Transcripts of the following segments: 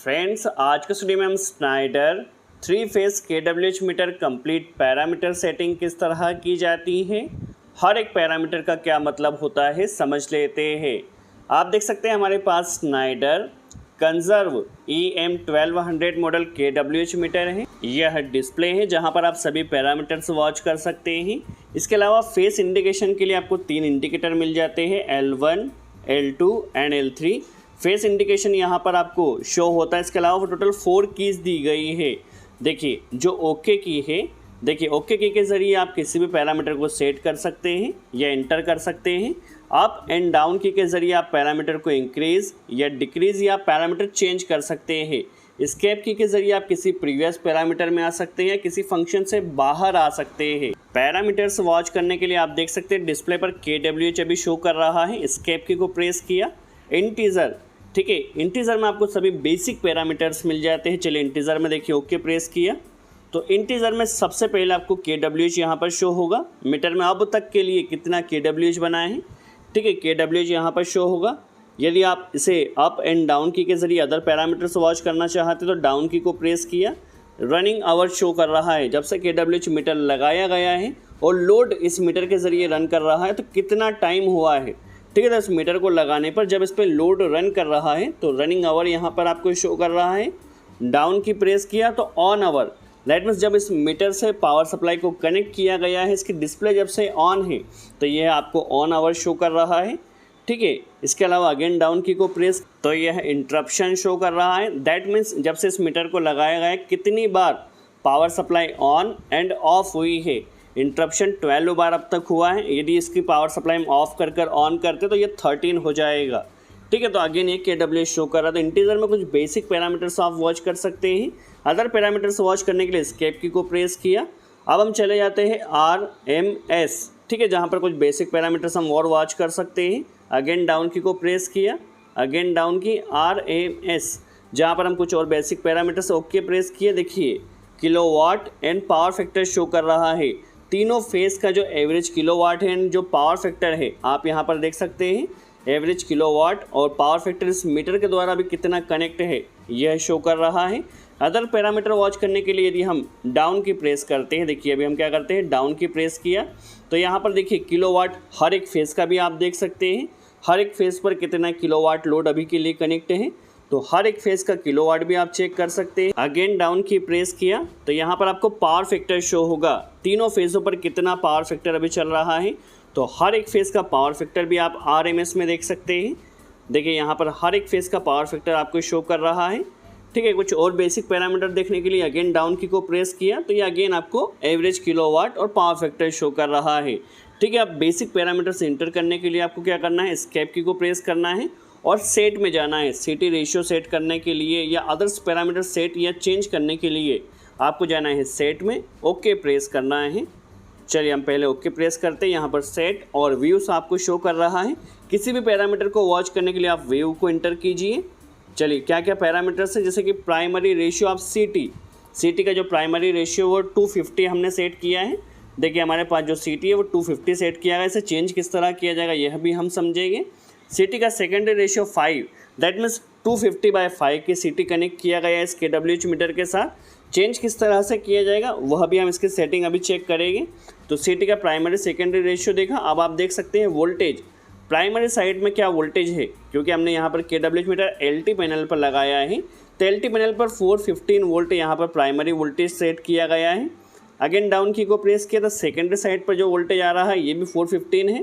Friends, आज के studio में हम Schneider 3 phase KWH meter complete parameter setting किस तरह की जाती है, हर एक पैरामीटर का क्या मतलब होता है समझ लेते हैं। आप देख सकते हैं हमारे पास Schneider Conzerv EM1200 model KWH meter है। यह डिस्प्ले है जहां पर आप सभी पैरामीटर्स वॉच कर सकते हैं। इसके अलावा फेस इंडिकेशन के लिए आपको 3 इंडिकेटर मिल जाते हैं, L1, L2 and L3। Face indication यहाँ पर आपको शो होता है। इसके अलावा टोटल 4 कीज़ दी गई है। देखिए जो ओके की है, देखिए ओके की के ज़रिए आप किसी भी पैरामीटर को सेट कर सकते हैं या इंटर कर सकते हैं। अप एंड डाउन की के ज़रिए आप पैरामीटर को इंक्रीज़ या डिक्रीज़ या पैरामीटर चेंज कर सकते हैं। एस्केप की के ज़रिए आप किसी प्रीवियस पैरामीटर में आ सकते हैं या किसी फंक्शन से बाहर आ सकते हैं। पैरामीटर्स वॉच करने के लिए आप देख सकते हैं डिस्प्ले पर KWH अभी शो कर रहा है। एस्केप की को प्रेस किया। इंटीजर, ठीक है, इंटीजर में आपको सभी बेसिक पैरामीटर्स मिल जाते हैं। चलिए इंटीजर में देखिए ओके प्रेस किया तो इंटीजर में सबसे पहले आपको KWH यहाँ पर शो होगा। मीटर में अब तक के लिए कितना KWH बनाए हैं, ठीक है, KWH यहाँ पर शो होगा। यदि आप इसे अप एंड डाउन की के ज़रिए अदर पैरामीटर्स वॉच करना चाहते तो डाउन की को प्रेस किया। रनिंग आवर शो कर रहा है, जब से KWH मीटर लगाया गया है और लोड इस मीटर के ज़रिए रन कर रहा है तो कितना टाइम हुआ है, ठीक है। तो इस मीटर को लगाने पर जब इस पर लोड रन कर रहा है तो रनिंग आवर यहाँ पर आपको शो कर रहा है। डाउन की प्रेस किया तो ऑन आवर, दैट मीन्स जब इस मीटर से पावर सप्लाई को कनेक्ट किया गया है, इसकी डिस्प्ले जब से ऑन है तो यह आपको ऑन आवर शो कर रहा है, ठीक है। इसके अलावा अगेन डाउन की को प्रेस तो यह इंटरप्शन शो कर रहा है। दैट मीन्स जब से इस मीटर को लगाया गया है कितनी बार power supply on and off हुई है। इंटरप्शन 12 बार अब तक हुआ है। यदि इसकी पावर सप्लाई हम ऑफ कर ऑन करते तो ये 13 हो जाएगा, ठीक है। तो अगेन ये KWH शो कर रहा था। इंटीजर में कुछ बेसिक पैरामीटर्स आप वॉच कर सकते हैं। अदर पैरामीटर्स वॉच करने के लिए एस्केप की को प्रेस किया। अब हम चले जाते हैं RMS, ठीक है, जहाँ पर कुछ बेसिक पैरामीटर्स हम और वॉच कर सकते हैं। अगेन डाउन की को प्रेस किया, अगेन डाउन की RMS, जहाँ पर हम कुछ और बेसिक पैरामीटर्स ओके प्रेस किए। देखिए kilowatt and power factor show कर रहा है। तीनों फेस का जो एवरेज किलोवाट है एंड जो पावर फैक्टर है आप यहाँ पर देख सकते हैं। एवरेज किलोवाट और पावर फैक्टर इस मीटर के द्वारा भी कितना कनेक्ट है यह शो कर रहा है। अदर पैरामीटर वॉच करने के लिए यदि हम डाउन की प्रेस करते हैं, देखिए अभी हम क्या करते हैं, डाउन की प्रेस किया तो यहाँ पर देखिए किलोवाट हर एक फेस का भी आप देख सकते हैं। हर एक फेस पर कितना किलोवाट लोड अभी के लिए कनेक्ट है तो हर एक फेस का किलोवाट भी आप चेक कर सकते हैं। अगेन डाउन की प्रेस किया तो यहाँ पर आपको पावर फैक्टर शो होगा। तीनों फेसों पर कितना पावर फैक्टर अभी चल रहा है तो हर एक फेस का पावर फैक्टर भी आप RMS में देख सकते हैं। देखिए यहाँ पर हर एक फेस का पावर फैक्टर आपको शो कर रहा है, ठीक है। कुछ और बेसिक पैरामीटर देखने के लिए अगेन डाउन की को प्रेस किया तो ये अगेन आपको एवरेज किलोवाट और पावर फैक्टर शो कर रहा है, ठीक है। अब बेसिक पैरामीटर्स इंटर करने के लिए आपको क्या करना है, एस्केप की को प्रेस करना है और सेट में जाना है। CT रेशियो सेट करने के लिए या अदर्स पैरामीटर सेट या चेंज करने के लिए आपको जाना है सेट में, ओके प्रेस करना है। चलिए हम पहले ओके प्रेस करते हैं। यहाँ पर सेट और व्यूज़ आपको शो कर रहा है। किसी भी पैरामीटर को वॉच करने के लिए आप व्यू को इंटर कीजिए। चलिए क्या क्या पैरामीटर्स है, जैसे कि प्राइमरी रेशियो ऑफ CT का जो प्राइमरी रेशियो वो 250 हमने सेट किया है। देखिए हमारे पास जो CT है वो 250 सेट किया गया। इसे चेंज किस तरह किया जाएगा यह भी हम समझेंगे। CT का सेकेंडरी रेशियो 5, दैट मीन्स 250/5 की CT कनेक्ट किया गया है इस KWH मीटर के साथ। चेंज किस तरह से किया जाएगा वह भी हम इसकी सेटिंग अभी चेक करेंगे। तो CT का प्राइमरी सेकेंडरी रेशियो देखा। अब आप देख सकते हैं वोल्टेज, प्राइमरी साइड में क्या वोल्टेज है, क्योंकि हमने यहाँ पर KWH मीटर LT पैनल पर लगाया है तो LT पैनल पर 415 वोल्ट यहाँ पर प्राइमरी वोल्टेज सेट किया गया है। अगेन डाउन की को प्रेस किया तो सेकेंडरी साइड पर जो वोल्टेज आ रहा है ये भी 415 है,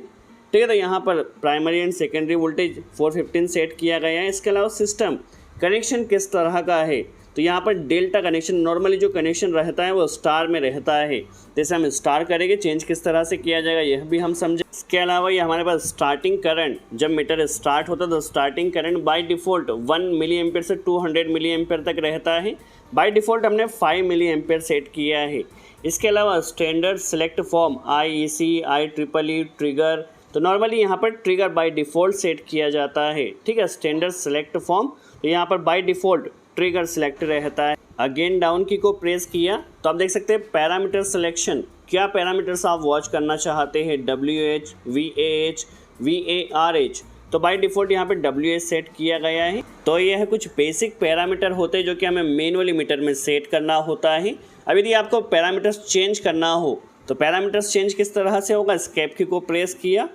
ठीक है। तो यहाँ पर primary and secondary voltage 415 set किया गया है। इसके अलावा सिस्टम कनेक्शन किस तरह का है तो यहाँ पर डेल्टा कनेक्शन, नॉर्मली जो कनेक्शन रहता है वो स्टार में रहता है। जैसे हम स्टार करेंगे, चेंज किस तरह से किया जाएगा यह भी हम समझें। इसके अलावा ये हमारे पास स्टार्टिंग करंट, जब मीटर स्टार्ट होता है तो starting current by default 1 milli ampere से 200 मिली एम्पेयर तक रहता है। बाय डिफ़ॉल्ट हमने 5 मिली एम्पेयर सेट किया है। इसके अलावा standard select form IEC, IEEE trigger, तो नॉर्मली यहाँ पर ट्रिगर बाय डिफ़ॉल्ट सेट किया जाता है, ठीक है। स्टैंडर्ड सेलेक्ट फॉर्म तो यहाँ पर बाय डिफ़ॉल्ट ट्रिगर सेलेक्ट रहता है। अगेन डाउन की को प्रेस किया तो आप देख सकते हैं पैरामीटर सिलेक्शन, क्या पैरामीटर्स आप वॉच करना चाहते हैं, WH, VAH, VARH, तो बाय डिफ़ॉल्ट यहाँ पे WH सेट किया गया है। तो ये है कुछ बेसिक पैरामीटर होते हैं जो कि हमें मैनुअली मीटर में सेट करना होता है। अब यदि आपको पैरामीटर्स चेंज करना हो तो पैरामीटर्स चेंज किस तरह से होगा, एस्केप की को प्रेस किया,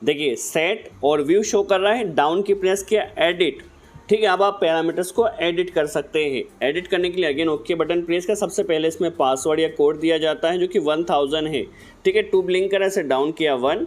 देखिए सेट और व्यू शो कर रहा है, डाउन की प्रेस किया, एडिट, ठीक है। अब आप पैरामीटर्स को एडिट कर सकते हैं। एडिट करने के लिए अगेन ओके बटन प्रेस कर, सबसे पहले इसमें पासवर्ड या कोड दिया जाता है जो कि 1000 है, ठीक है। 2 ब्लिंक करा, इसे डाउन किया 1,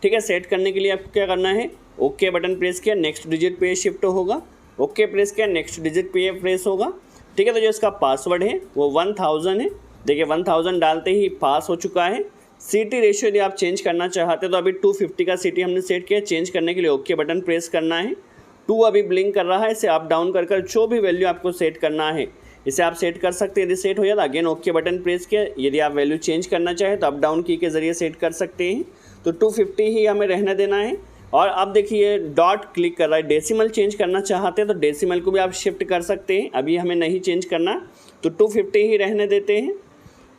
ठीक है। सेट करने के लिए आपको क्या करना है, ओके बटन प्रेस किया, नेक्स्ट डिजिट पे शिफ्ट होगा, ओके प्रेस किया, नेक्स्ट डिजिट पे प्रेस होगा, ठीक है। तो जो इसका पासवर्ड है वो 1000 है, देखिए 1000 डालते ही पास हो चुका है। सीटी रेशियो यदि आप चेंज करना चाहते हैं तो अभी 250 का सीटी हमने सेट किया, चेंज करने के लिए ओके बटन प्रेस करना है। 2 अभी ब्लिंक कर रहा है, इसे अप डाउन कर जो भी वैल्यू आपको सेट करना है इसे आप सेट कर सकते हैं। यदि सेट हो जाए तो अगेन ओके बटन प्रेस किया, यदि आप वैल्यू चेंज करना चाहें तो अप डाउन की के ज़रिए सेट कर सकते हैं। तो 250 ही हमें रहने देना है। और अब देखिए डॉट क्लिक कर रहा है, डेसिमल चेंज करना चाहते हैं तो डेसिमल को भी आप शिफ्ट कर सकते हैं, अभी हमें नहीं चेंज करना तो 250 ही रहने देते हैं।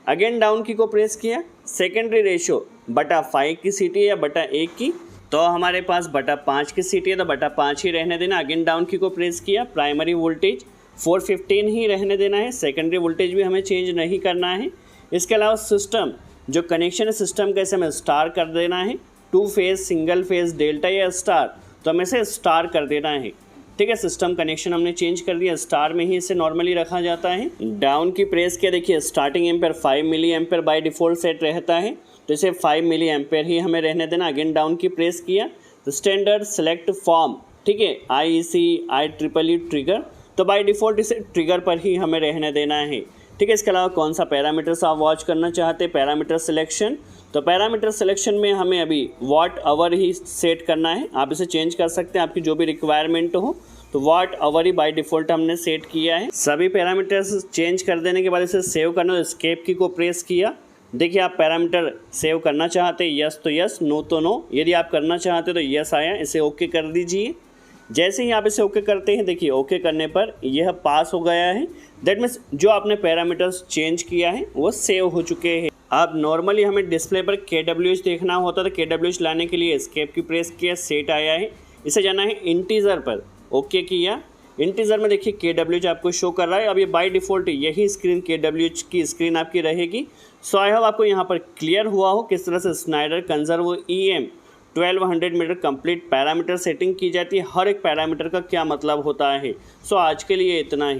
अगेन डाउन की को प्रेस किया, सेकेंडरी रेशियो बटा 5 की सीटी या बटा 1 की, तो हमारे पास बटा 5 की सीटी है तो बटा 5 ही रहने देना। अगेन डाउन की को प्रेस किया, प्राइमरी वोल्टेज 415 ही रहने देना है, सेकेंडरी वोल्टेज भी हमें चेंज नहीं करना है। इसके अलावा सिस्टम जो कनेक्शन है सिस्टम का इसे हमें स्टार कर देना है, 2 फेज़, सिंगल फेज़, डेल्टा या स्टार, तो हमें इसे स्टार कर देना है, ठीक है। सिस्टम कनेक्शन हमने चेंज कर दिया, स्टार में ही इसे नॉर्मली रखा जाता है। डाउन की प्रेस किया, देखिए starting ampere 5 milli ampere by default set रहता है तो इसे 5 मिली एम्पेयर ही हमें रहने देना। अगेन डाउन की प्रेस किया, तो स्टैंडर्ड सेलेक्ट फॉर्म, ठीक है, IEC IEEE ट्रिगर, तो बाय डिफ़ॉल्ट इसे ट्रिगर पर ही हमें रहने देना है, ठीक है। इसके अलावा कौन सा पैरामीटर्स आप वॉच करना चाहते हैं, पैरामीटर सिलेक्शन, तो पैरामीटर सिलेक्शन में हमें अभी वाट आवर ही सेट करना है, आप इसे चेंज कर सकते हैं आपकी जो भी रिक्वायरमेंट हो, तो वाट आवर ही बाय डिफ़ॉल्ट हमने सेट किया है। सभी पैरामीटर्स चेंज कर देने के बाद इसे सेव करना, तो एस्केप की को प्रेस किया, देखिए आप पैरामीटर सेव करना चाहते हैं यस तो यस, नो तो नो, यदि आप करना चाहते हो तो यस आया, इसे ओके कर दीजिए। जैसे ही आप इसे ओके करते हैं, देखिए ओके करने पर यह पास हो गया है, दैट मीन्स जो आपने पैरामीटर्स चेंज किया है वो सेव हो चुके हैं। अब नॉर्मली हमें डिस्प्ले पर KWH देखना होता है तो KWH लाने के लिए एस्केप की प्रेस किया, सेट आया है, इसे जाना है इंटीजर पर, ओके किया। इंटीजर में देखिए KWH आपको शो कर रहा है। अब ये बाय डिफ़ॉल्ट यही स्क्रीन KWH की स्क्रीन आपकी रहेगी। सो आई होप आपको यहाँ पर क्लियर हुआ हो किस तरह से Schneider Conzerv EM 1200 meter complete parameter setting की जाती है, हर एक पैरामीटर का क्या मतलब होता है। सो आज के लिए इतना ही।